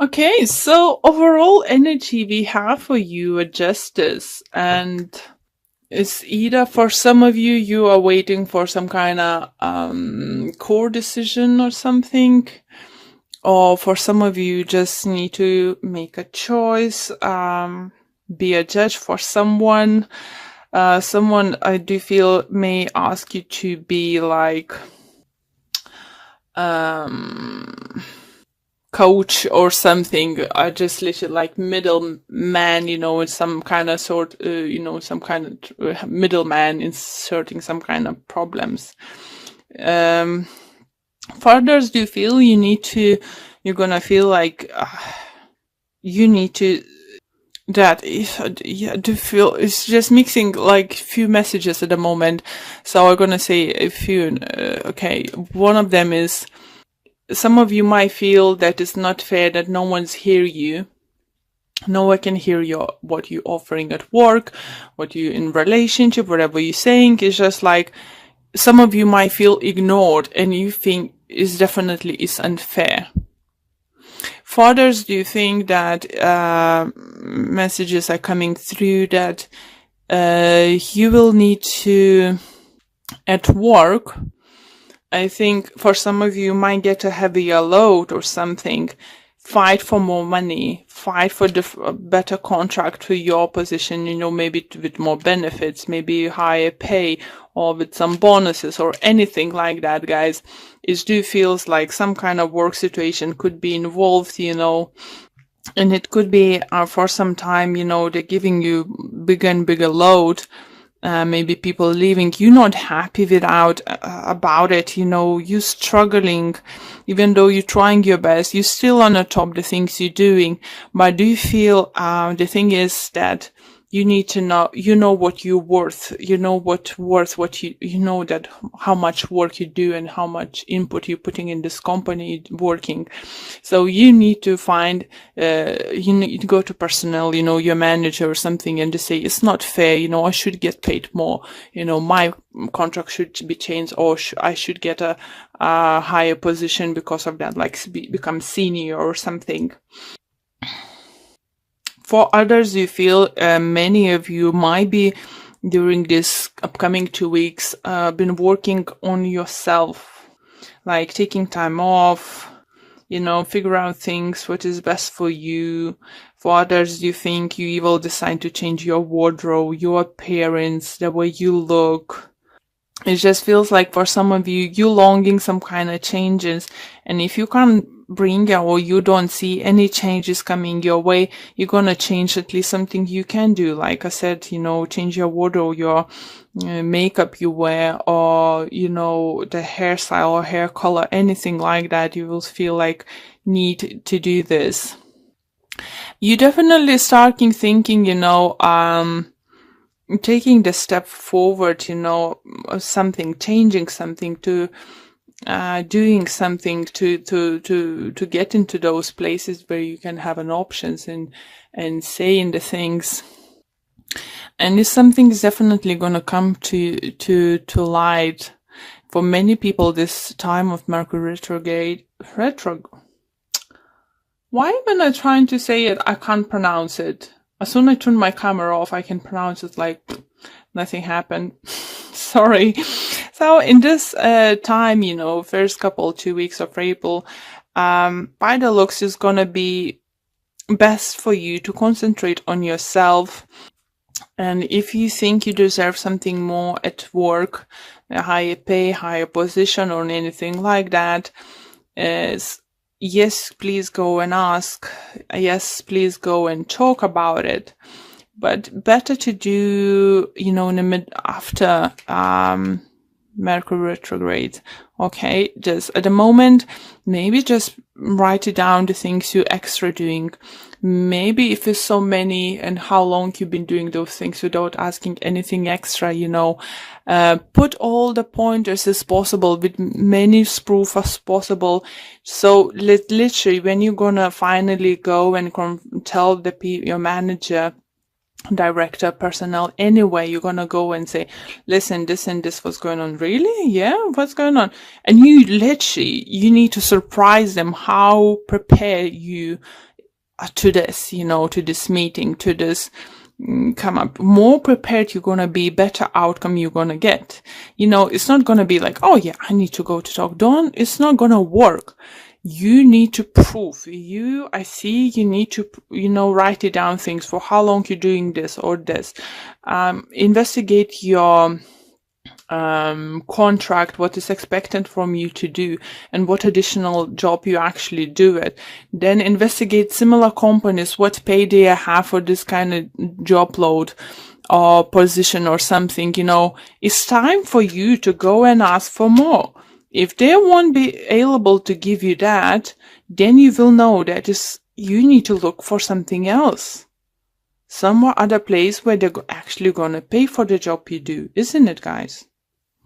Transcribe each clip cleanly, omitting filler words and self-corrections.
Okay, so overall energy we have for you a justice, and it's either for some of you, you are waiting for some kind of core decision or something, or for some of you, you just need to make a choice, be a judge for someone. Someone I do feel may ask you to be like, coach or something. I just literally like middleman, some kind of some kind of middleman inserting some kind of problems. For others, do you feel you're gonna feel like you need to, that is, yeah, do feel it's just mixing like few messages at the moment. So I'm gonna say a few. Okay, one of them is, some of you might feel that it's not fair that no one's hear you. No one can hear what you're offering at work, what you in relationship, whatever you're saying. It's just like some of you might feel ignored, and you think it's definitely is unfair. For others, do you think that messages are coming through that you will need to, at work, I think for some of you might get a heavier load or something, fight for more money, fight for a better contract for your position, maybe with more benefits, maybe higher pay, or with some bonuses or anything like that, guys. It do feels like some kind of work situation could be involved, and it could be for some time, they're giving you bigger and bigger load. Maybe people leaving, you're not happy about it, you're struggling, even though you're trying your best, you're still on the top, the things you're doing. But do you feel, the thing is that you need to know what you're worth, what you know that how much work you do and how much input you're putting in this company working. So you need to find, you need to go to personnel, your manager or something, and just say, it's not fair, I should get paid more, my contract should be changed, or I should get a higher position because of that, like become senior or something. For others, you feel many of you might be during this upcoming 2 weeks been working on yourself, like taking time off, figure out things, what is best for you. For others, you think you will decide to change your wardrobe, your appearance, the way you look. It just feels like for some of you, you're longing some kind of changes. And if you can't bring or you don't see any changes coming your way, you're going to change at least something you can do. Like I said, change your wardrobe, your makeup you wear, or, the hairstyle or hair color, anything like that. You will feel like need to do this. You definitely starting thinking, taking the step forward, something, changing something, to doing something to get into those places where you can have an options and say in the things. And this something is definitely going to come to light. For many people, this time of Mercury retrograde, why when I'm trying to say it, I can't pronounce it. As soon as I turn my camera off, I can pronounce it like nothing happened. Sorry. So in this time, first 2 weeks of April, by the looks, is gonna be best for you to concentrate on yourself. And if you think you deserve something more at work, a higher pay, higher position, or anything like that, yes, please go and ask. Yes, please go and talk about it. But better to do, in the after Mercury retrograde. Okay, just at the moment, maybe just write it down, the things you're extra doing. Maybe if it's so many, and how long you've been doing those things without asking anything extra, put all the pointers as possible with many proof as possible. So literally, when you're gonna finally go and tell your manager director, personnel, anyway, you're gonna go and say, listen, this and this was going on. Really? Yeah, what's going on? And you literally, you need to surprise them how prepared you are to this, you know, to this meeting, to this come up. More prepared you're gonna be, better outcome you're gonna get. You know, it's not gonna be like, oh yeah, I need to go to talk. It's not gonna work. You need to prove. I see you need to, you know, write it down things for how long you're doing this or this. Investigate your contract, what is expected from you to do, and what additional job you actually do it. Then investigate similar companies, what pay they have for this kind of job load or position or something. You know, it's time for you to go and ask for more. If they won't be able to give you that, then you will know that you need to look for something else. Somewhere other place where they're actually gonna pay for the job you do, isn't it, guys?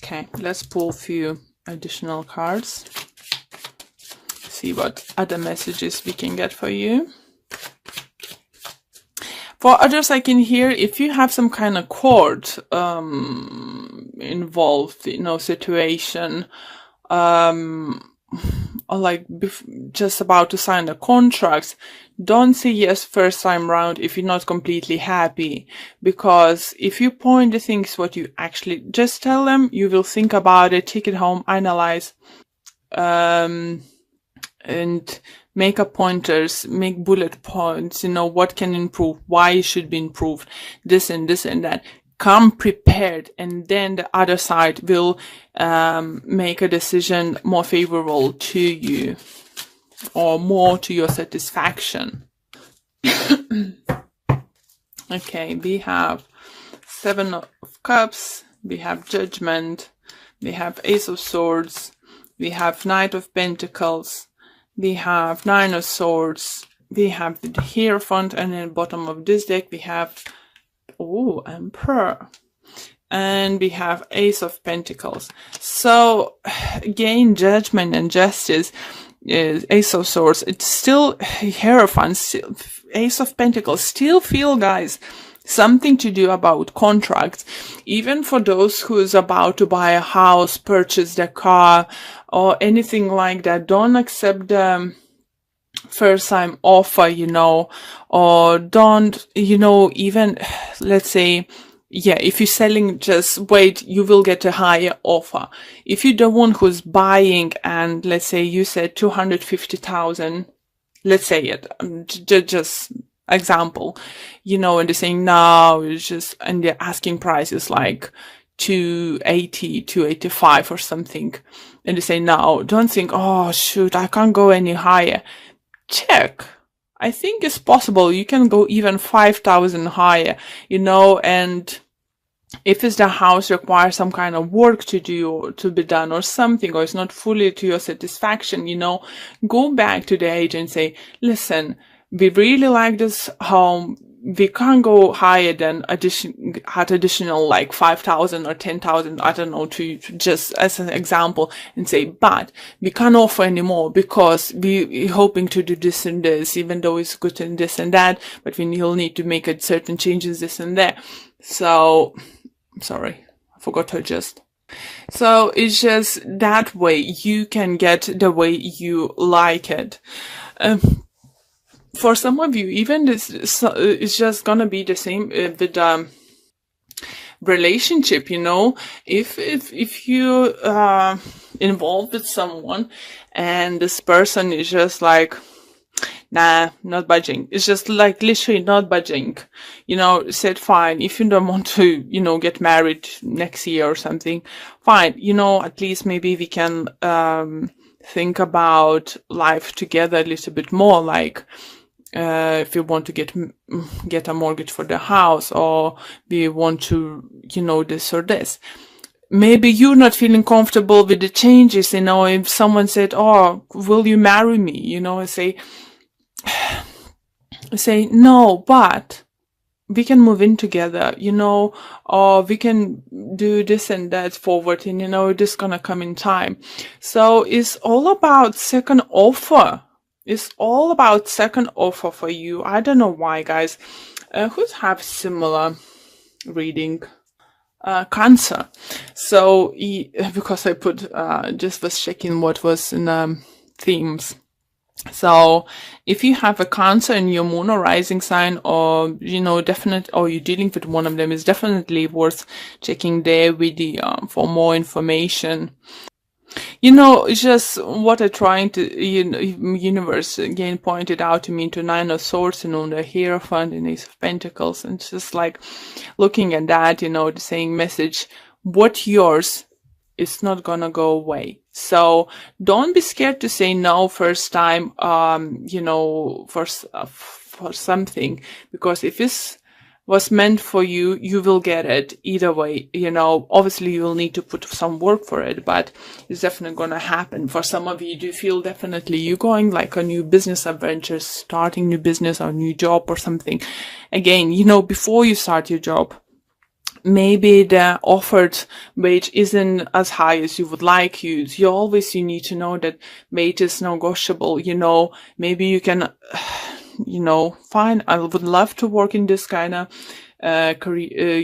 Okay, let's pull a few additional cards. See what other messages we can get for you. For others, I can hear if you have some kind of court involved, you know, situation, or like just about to sign a contract, don't say yes first time round if you're not completely happy. Because if you point the things what you actually, just tell them, you will think about it, take it home, analyze, and make up pointers, make bullet points, you know, what can improve, why it should be improved, this and this and that. Come prepared, and then the other side will make a decision more favorable to you or more to your satisfaction. Okay, we have 7 of Cups, we have Judgment, we have Ace of Swords, we have Knight of Pentacles, we have 9 of Swords, we have the Hierophant, and in the bottom of this deck we have Emperor, and we have Ace of Pentacles. So again, Judgment and Justice is Ace of Swords. It's still Hierophant, still Ace of Pentacles. Still feel, guys, something to do about contracts. Even for those who's about to buy a house, purchase their car, or anything like that, don't accept the first time offer, you know, or don't, you know, even, let's say, yeah, if you're selling, just wait, you will get a higher offer. If you're the one who's buying and let's say you said 250,000, let's say it, just example, you know, and they're saying no, it's just, and they're asking prices like 280, 285 or something. And they say no, don't think, oh shoot, I can't go any higher. Check. I think it's possible. You can go even 5,000 higher, you know, and if it's the house requires some kind of work to do or to be done or something, or it's not fully to your satisfaction, you know, go back to the agent and say, listen, we really like this home. We can't go higher than additional like 5,000 or 10,000, I don't know, to just as an example, and say, but we can't offer anymore because we're hoping to do this and this, even though it's good in this and that, but we'll need to make certain changes, this and that. So, sorry, I forgot to adjust. So it's just that way you can get the way you like it. For some of you, even this, it's just gonna be the same with relationship, you know. If you involved with someone and this person is just like, nah, not budging. It's just like literally not budging. You know, said fine. If you don't want to, you know, get married next year or something, fine. You know, at least maybe we can think about life together a little bit more, like. If you want to get a mortgage for the house, or we want to, you know, this or this. Maybe you're not feeling comfortable with the changes, you know, if someone said, oh, will you marry me? You know, I say no, but we can move in together, you know, or we can do this and that forward, and, you know, this gonna come in time. So it's all about second offer. It's all about second offer for you. I don't know why, guys. Who have similar reading? Cancer. So because I put just was checking what was in themes. So if you have a Cancer in your moon or rising sign, or definite, or you're dealing with one of them, is definitely worth checking there with the for more information. It's just what I'm trying to, universe again pointed out to me into Nine of Swords, the Hierophant and Ace of Pentacles, and it's just like looking at that, the saying message, what yours is not gonna go away. So don't be scared to say no first time, for something, because if it's was meant for you, you will get it either way. Obviously you will need to put some work for it, but it's definitely going to happen. For some of you, do feel definitely you're going like a new business adventure, starting new business or new job or something. Again, before you start your job, maybe the offered wage isn't as high as you would like. You need to know that wage is negotiable. Maybe you can fine, I would love to work in this kind of career,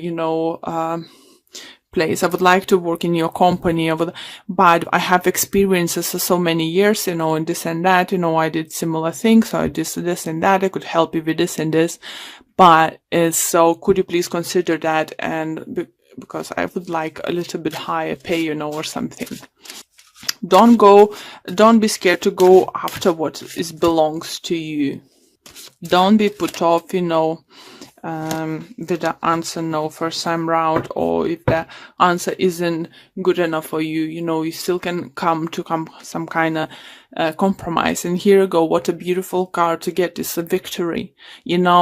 place. I would like to work in your company, but I have experiences for so many years, in this and that, I did similar things, so I did this and that, I could help you with this and this, but so could you please consider that, and because I would like a little bit higher pay, or something. Don't be scared to go after what belongs to you. Don't be put off, with the answer no first time round, or if the answer isn't good enough for you, you still can come to some kind of compromise. And here you go, what a beautiful card to get is a victory,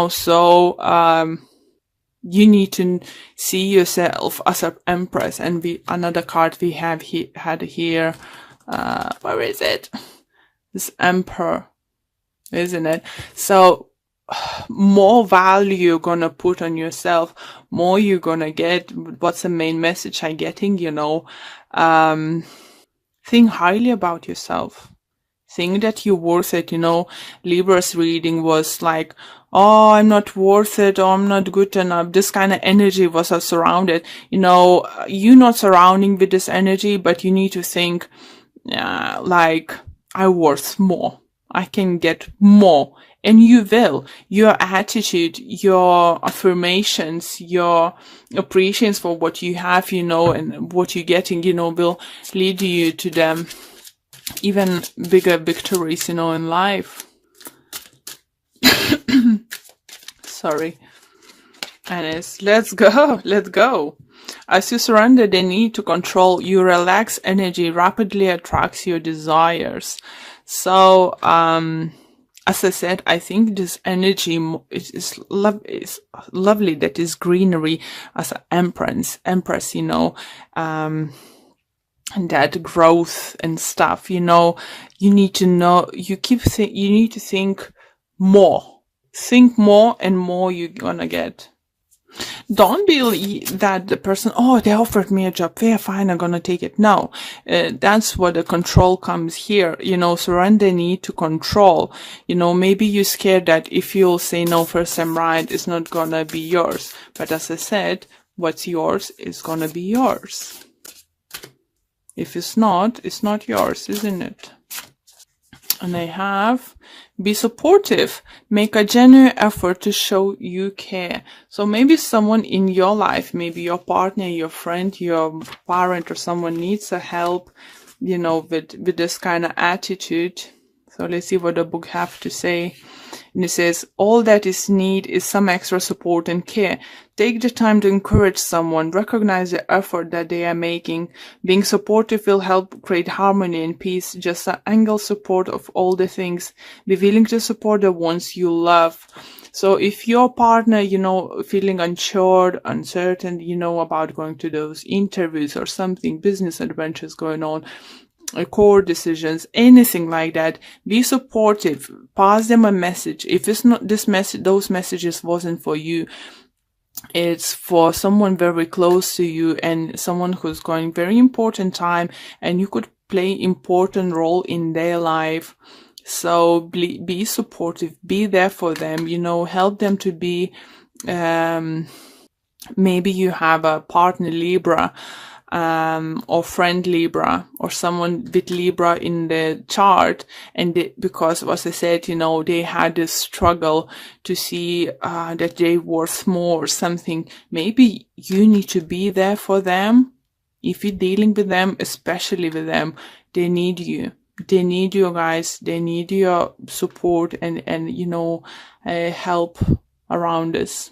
so you need to see yourself as an empress. And another card we have had here, where is it? This Emperor, isn't it? So more value you're gonna put on yourself, more you're gonna get. What's the main message I'm getting? Think highly about yourself. Think that you're worth it. Libra's reading was like, oh, I'm not worth it, or I'm not good enough. This kind of energy was surrounded. You're not surrounding with this energy, but you need to think, like, I'm worth more. I can get more. And you will. Your attitude, your affirmations, your appreciations for what you have, and what you're getting, will lead you to them even bigger victories, in life. Sorry. And let's go. As you surrender the need to control, your relaxed energy rapidly attracts your desires. So, as I said, I think this energy is lovely. That is greenery as an empress, and that growth and stuff. You need to know. You need to think more. Think more, and more you're gonna get. Don't believe that the person, oh, they offered me a job, yeah, fine, I'm gonna take it. No, that's where the control comes here. Surrender need to control. Maybe you're scared that if you'll say no first time right, it's not gonna be yours. But as I said, what's yours is gonna be yours. If it's not yours, isn't it? And I have, be supportive. Make a genuine effort to show you care. So maybe someone in your life, maybe your partner, your friend, your parent, or someone needs a help, with this kind of attitude. So let's see what the book have to say. And it says, all that is need is some extra support and care. Take the time to encourage someone. Recognize the effort that they are making. Being supportive will help create harmony and peace. Just an angle support of all the things. Be willing to support the ones you love. So if your partner, feeling unsure, uncertain, about going to those interviews or something, business adventures going on, core decisions, anything like that, be supportive. Pass them a message. If it's not this message, those messages wasn't for you, it's for someone very close to you and someone who's going very important time, and you could play important role in their life. So be supportive, be there for them, help them to be maybe you have a partner Libra, or friend Libra, or someone with Libra in the chart, and because, as I said, you know, they had this struggle to see that they worth more or something. Maybe you need to be there for them. If you're dealing with them, especially with them, they need you. They need you guys. They need your support and you know, help around this.